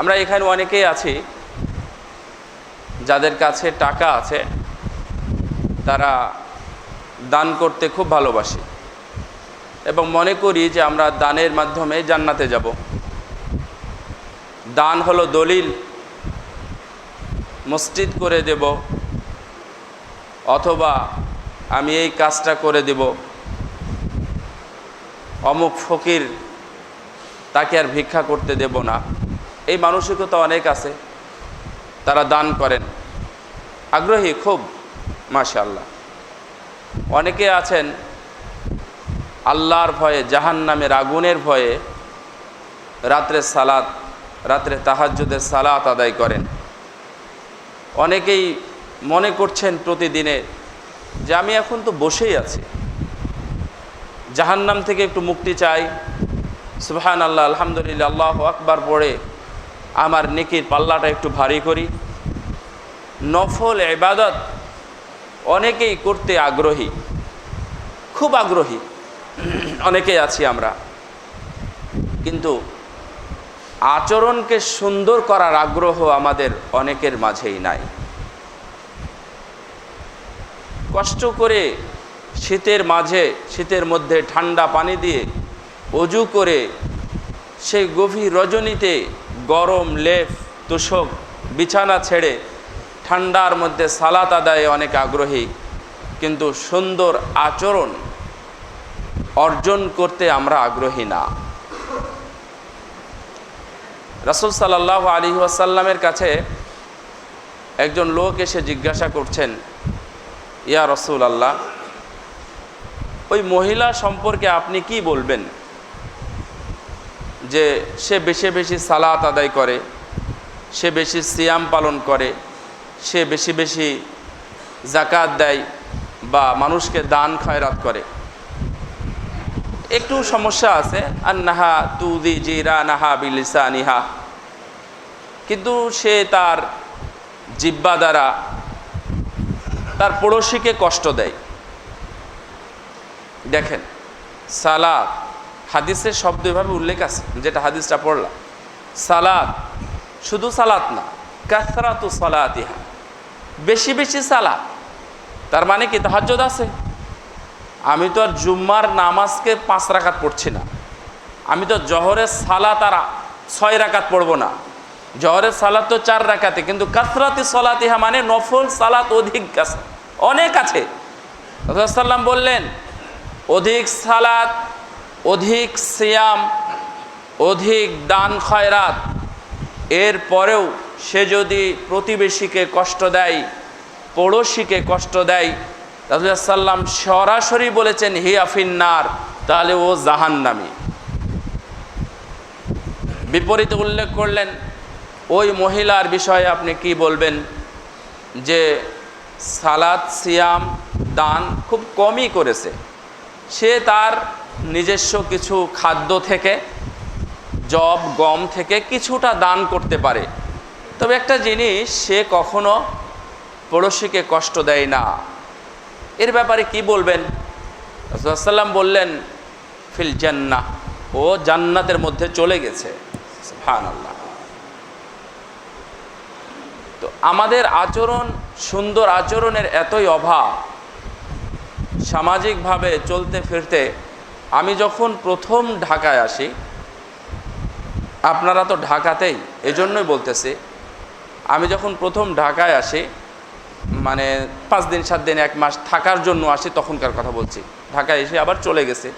আমরা এখানে অনেকেই আছি যাদের কাছে টাকা আছে, তারা দান করতে খুব ভালোবাসি এবং মনে করি যে আমরা দানের মাধ্যমে জান্নাতে যাব। দান হলো দলিল, মসজিদ করে দেব অথবা আমি এই কাজটা করে দেব, অমুক ফকির তাকে আর ভিক্ষা করতে দেব না। এই মানসিকতা অনেক আছে, তারা দান করেন, আগ্রহী খুব, মাশাআল্লাহ। অনেকে আছেন আল্লাহর ভয়ে, জাহান্নামের আগুনের ভয়ে রাত্রে তাহাজ্জুদের সালাত আদায় করেন। অনেকেই মনে করছেন প্রতিদিনে যে আমি এখন তো বসেই আছি, জাহান্নাম থেকে একটু মুক্তি চাই, সুবহানাল্লাহ, আলহামদুলিল্লাহ, আল্লাহু আকবার পড়ে আমার নেকির পাল্লাটা একটু ভারী করি। নফল ইবাদত অনেকেই করতে আগ্রহী, খুব আগ্রহী অনেকেই আছি আমরা, কিন্তু আচরণকে সুন্দর করার আগ্রহ আমাদের অনেকের মাঝেই নাই। কষ্ট করে শীতের মধ্যে ঠান্ডা পানি দিয়ে অজু করে সেই গভীর রজনীতে গরম লেপ তোশক বিছানা ছেড়ে ঠান্ডার মধ্যে সালাত আদায়ে অনেক আগ্রহী, কিন্তু সুন্দর আচরণ অর্জন করতে আমরা আগ্রহী না। রাসূল সাল্লাল্লাহু আলাইহি ওয়াসাল্লামের কাছে একজন লোক এসে জিজ্ঞাসা করছেন, ইয়া রাসূলুল্লাহ, ওই মহিলা সম্পর্কে আপনি কি বলবেন যে সে বেশি বেশি সালাত আদায় করে, সে বেশি সিয়াম পালন করে, সে বেশি বেশি যাকাত দেয় বা মানুষকে দান খয়রাত করে? একটু সমস্যা আছে, আন্নাহা তুদি জিরানাহা বিলিসানিহা, কিন্তু সে তার জিহ্বা দ্বারা তার পড়োশীকে কষ্ট দেয়। দেখেন, সালাত হাদিসের শব্দ এভাবে উল্লেখ আছে, যেটা হাদিসটা পড়লাম, সালাত শুধু সালাত না, কাসরাতু সালাতিহা, বেশি বেশি সালাত। তার মানে কি তাহাজ্জুদ আছে? আমি তো আর জুম্মার নামাজকে 5 রাকাত পড়ছি না, আমি তো জহরের সালাত আর 6 রাকাত পড়বো না, জহরের সালাত তো 4 রাকাতে, কিন্তু কাসরাতি সালাতিহা মানে নফল সালাত অনেক আছে। রাসূলুল্লাহ সাল্লাল্লাহু আলাইহি ওয়াসাল্লাম বললেন, অধিক সালাত, অধিক সিয়াম, অধিক দান খয়রাত, এর পরেও সে যদি প্রতিবেশীকে কষ্ট দেয়, পড়োশীকে কষ্ট দেয়, রাসূলুল্লাহ সাল্লাম সরাসরি বলেছেন হিয়া ফিন্নার, তাহলে ও জাহান্নামী। বিপরীতে উল্লেখ করলেন, ওই মহিলার বিষয়ে আপনি কি বলবেন যে সালাত সিয়াম দান খুব কমই করেছে, সে তার নিজস্ব কিছু খাদ্য থেকে, জব গম থেকে কিছুটা দান করতে পারে, তবে একটা জিনিস, সে কখনো পড়োশীকে কষ্ট দেয় না। এর ব্যাপারে কি বলবেন? রাসূলুল্লাহ সাল্লাল্লাহু আলাইহি ওয়াসাল্লাম বললেন, ফিল জান্নাহ, ও জান্নাতের মধ্যে চলে গেছে। সুবহানাল্লাহ। তো আমাদের আচরণ, সুন্দর আচরণের এতই অভাব, সামাজিকভাবে চলতে ফিরতে। আমি যখন প্রথম ঢাকায় আসি, আপনারা তো ঢাকাতেই, এজন্যই বলতেছি, আমি যখন প্রথম ঢাকায় আসি, মানে 5 দিন 7 দিন 1 মাস থাকার জন্য আসি, তখনকার কথা বলছি, ঢাকায় এসে আবার চলে গেছে,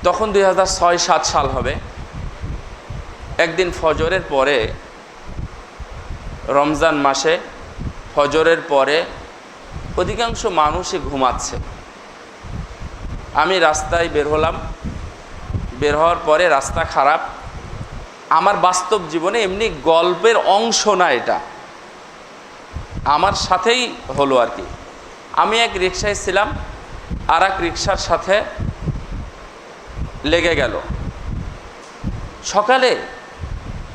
তখন 2006-07 সাল হবে। একদিন ফজরের পরে, রমজান মাসে ফজরের পরে অধিকাংশ মানুষই ঘুমাচ্ছে। আমি রাস্তায় বের হলাম, বের হওয়ার পরে রাস্তা খারাপ। আমার বাস্তব জীবনে এমনি গল্পের অংশ না, এটা আমার সাথেই হলো আর কি। আমি এক রিকশায় ছিলাম, আর এক রিকশার সাথে লেগে গেল। সকালে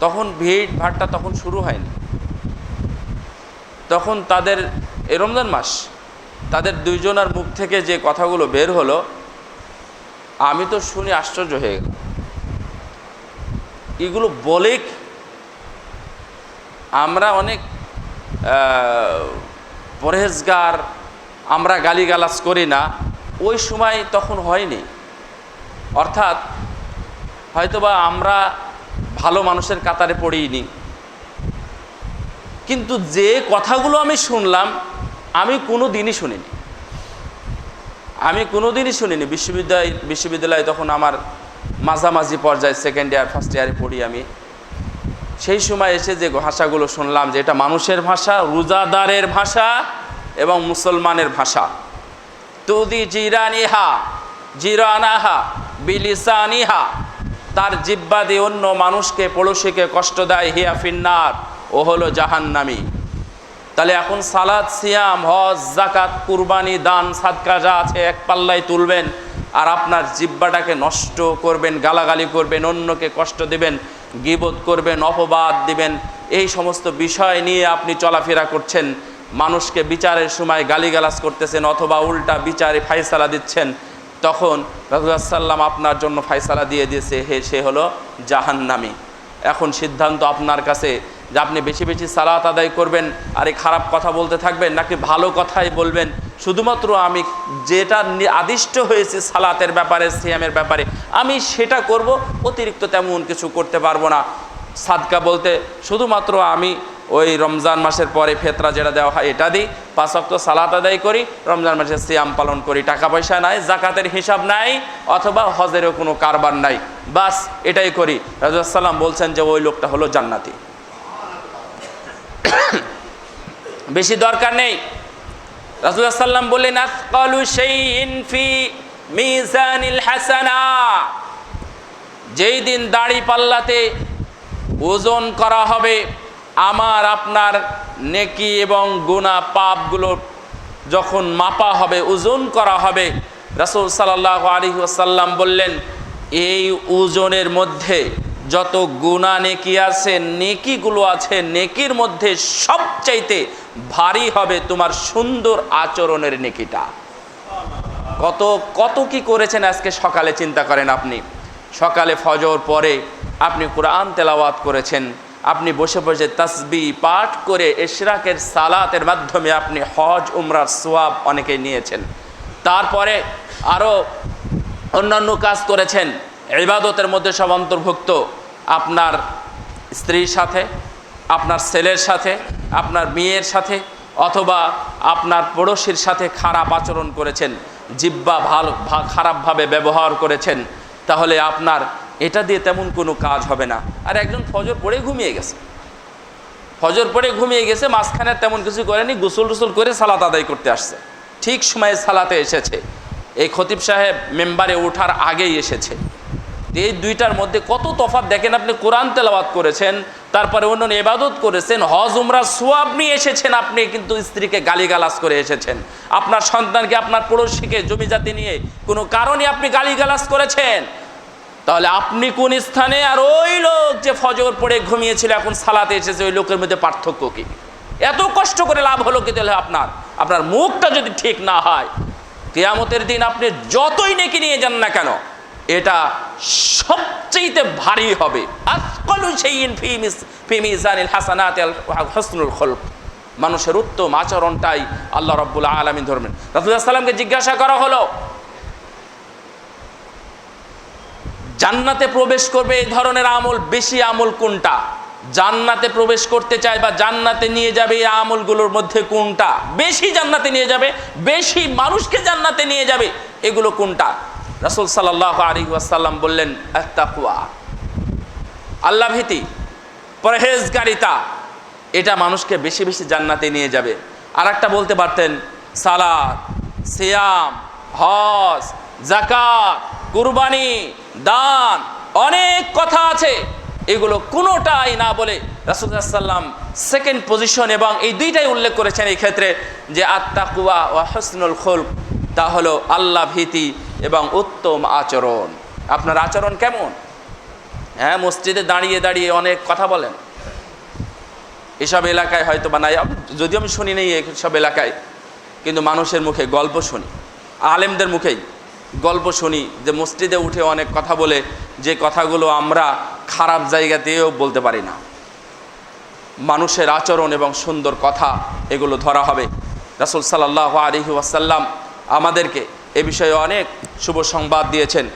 তখন ভিড় ভাড়টা তখন শুরু হয়নি, তখন তাদের রমজান মাস, তাদের দুইজনের মুখ থেকে যে কথাগুলো বের হলো, আমি তো শুনে আশ্চর্য হয়ে গেলাম। এগুলো বলে আমরা অনেক পরহেজগার, আমরা গালিগালাজ করি না, ওই সময় তখন হয়নি। অর্থাৎ হয়তোবা আমরা ভালো মানুষের কাতারে পড়িনি, কিন্তু যে কথাগুলো আমি শুনলাম আমি কোনো দিনই শুনিনি। বিশ্ববিদ্যালয়ে তখন আমার মাঝামাঝি পর্যায়ে, সেকেন্ড ইয়ার ফার্স্ট ইয়ারে পড়ি আমি। সেই সময় এসে যে ভাষাগুলো শুনলাম যে এটা মানুষের ভাষা, রোজাদারের ভাষা এবং মুসলমানের ভাষা। তুদি জিরানাহা বিলিসানিহা, তার জিহ্বা দিয়ে অন্য মানুষকে, পড়োশিকে কষ্ট দেয়, হিয়া ফিন্নার, ও হলো জাহান্নামী। তাহলে এখন সালাত, সিয়াম, হজ, যাকাত, কুরবানি, দান, সাদকা যা আছে এক পাল্লায় তুলবেন, আর আপনার জিহ্বাটাকে নষ্ট করবেন, গালাগালি করবেন, অন্যকে কষ্ট দিবেন, গীবত করবেন, অপবাদ দিবেন, এই সমস্ত বিষয় নিয়ে আপনি চলাফেরা করছেন। মানুষকে বিচারের সময় গালিগালাজ করতেছেন অথবা উল্টা বিচারে ফায়সালা দিচ্ছেন, তখন রাসূলুল্লাহ সাল্লাম আপনার জন্য ফায়সালা দিয়ে দিয়েছে, সে হলো জাহান্নামী। এখন সিদ্ধান্ত আপনার কাছে যে আপনি বেশি বেশি সালাত আদায় করবেন আর এই খারাপ কথা বলতে থাকবেন, নাকি ভালো কথাই বলবেন। শুধুমাত্র আমি যেটা আদিষ্ট হয়েছে সালাতের ব্যাপারে, সিয়ামের ব্যাপারে, আমি সেটা করব, অতিরিক্ত তেমন কিছু করতে পারবো না। সাদকা বলতে শুধুমাত্র আমি ওই রমজান মাসের পরে ফেতরা যেটা দেওয়া হয় এটা দিই, 5 ওয়াক্ত সালাত আদায় করি, রমজান মাসে সিয়াম পালন করি, টাকা পয়সা নাই, জাকাতের হিসাব নাই, অথবা হজেরও কোনো কারবার নাই, বাস এটাই করি। রাসূলুল্লাহ সাল্লাম বলছেন যে ওই লোকটা হলো জান্নাতি। বেশি দরকার নেই। রাসূলুল্লাহ সাল্লাম বললেন আসকালু শাইইন ফি মিজানিল হাসানা, যেই দিন দাড়ি পাল্লাতে ওজন করা হবে, আমার আপনার নেকি এবং গুনাহ পাপগুলো যখন মাপা হবে, ওজন করা হবে, রাসূল সাল্লাল্লাহু আলাইহি ওয়াসাল্লাম বললেন এই ওজনের মধ্যে যত গুনাহ নেকি আছে, নেকিগুলো আছে, নেকির মধ্যে সবচাইতে ভারী হবে তোমার সুন্দর আচরণের নেকিটা। কত কি করেছেন আজকে সকালে, চিন্তা করেন। আপনি সকালে ফজর পরে আপনি কোরআন তেলাওয়াত করেছেন, আপনি বসে বসে তাসবিহ পাঠ করে ইশরাকের সালাতের মাধ্যমে আপনি হজ উমরার সওয়াব অনেকে নিয়েছেন। তারপরে আরও অন্যান্য কাজ করেছেন, ইবাদতের মধ্যে সব অন্তর্ভুক্ত। আপনার স্ত্রীর সাথে, আপনার ছেলের সাথে, আপনার মেয়ের সাথে, অথবা আপনার পড়োশির সাথে খারাপ আচরণ করেছেন, জিহ্বা খারাপভাবে ব্যবহার করেছেন, তাহলে আপনার এটা দিয়ে তেমন কোনো কাজ হবে না। আর একজন ফজর পড়ে ঘুমিয়ে গেছে, মাঝখানে তেমন কিছু করেনি, গোসল টোসল করে সালাত আদায় করতে আসছে, ঠিক সময়ে সালাতে এসেছে, এই খতিব সাহেব মেম্বারে ওঠার আগেই এসেছে। এই দুইটার মধ্যে কত তফাৎ দেখেন। আপনি কোরআন তেলাওয়াত করেছেন, তারপরে অন্যান্য ইবাদত করেছেন, হজ উমরার সওয়াব নিয়ে এসেছেন, আপনি কিন্তু স্ত্রীকে গালিগালাজ করে এসেছেন, আপনার সন্তানকে, আপনার পড়োশিকে জমি জাতি নিয়ে কোনো কারণে আপনি গালিগালাজ করেছেন। তাহলে আপনি কোন স্থানে, আর ওই লোক যে ফজর পড়ে ঘুমিয়েছিল এখন সালাতে এসেছে, ওই লোকের মধ্যে পার্থক্য কি? এত কষ্ট করে লাভ হলো কি? তাহলে আপনার মুখটা যদি ঠিক না হয়, কিয়ামতের দিন আপনি যতই নেকি নিয়ে যান না কেন, এটা সবচেয়ে ভারী হবে। আসকালু শাইইন ফি মিজানিল হাসানাতি আল হুসনুল খুলক, মানুষের উত্তম আচরণটাই আল্লাহ রাব্বুল আলামিন ধরবেন। রাসূলুল্লাহ সাল্লাল্লাহু আলাইহি ওয়াসাল্লামকে জিজ্ঞাসা করা হলো জান্নাতে প্রবেশ করবে এই ধরনের আমল, বেশি আমল কোনটা? জান্নাতে প্রবেশ করতে চায় বা জান্নাতে নিয়ে যাবে এই আমলগুলোর মধ্যে কোনটা বেশি জান্নাতে নিয়ে যাবে, বেশি মানুষকে জান্নাতে নিয়ে যাবে, এগুলো কোনটা? রাসূল সাল্লাল্লাহু আলাইহি ওয়াসাল্লাম বললেন আত-তাকওয়া, আল্লাহ ভীতি, পরহেজগারিতা, এটা মানুষকে বেশি বেশি জান্নাতে নিয়ে যাবে। আর একটা বলতে পারতেন সালাত, সিয়াম, হজ, যাকাত, কুরবানি, দান, অনেক কথা আছে, এগুলো কোনোটাই না বলে রাসূলুল্লাহ সাল্লাল্লাহু আলাইহি ওয়াসাল্লাম সেকেন্ড পজিশন এবং এই দুইটাই উল্লেখ করেছেন এই ক্ষেত্রে, যে আত-তাকওয়া ওয়া হুসনুল খুলক, তা হলো আল্লাহ ভীতি এবং উত্তম আচরণ। আপনার আচরণ কেমন? হ্যাঁ, মসজিদে দাঁড়িয়ে দাঁড়িয়ে অনেক কথা বলেন, এসব এলাকায় হয়তো বা নাই, যদিও আমি শুনি নেই এইসব এলাকায়, কিন্তু মানুষের মুখে গল্প শুনি, আলেমদের মুখেই গল্প শুনি যে মসজিদে উঠে অনেক কথা বলে, যে কথাগুলো আমরা খারাপ জায়গাতেও বলতে পারি না। মানুষের আচরণ এবং সুন্দর কথা এগুলো ধরা হবে। রাসূল সাল্লাল্লাহু আলাইহি ওয়াসাল্লাম আমাদেরকে এ বিষয়ে অনেক শুভ সংবাদ দিয়েছেন।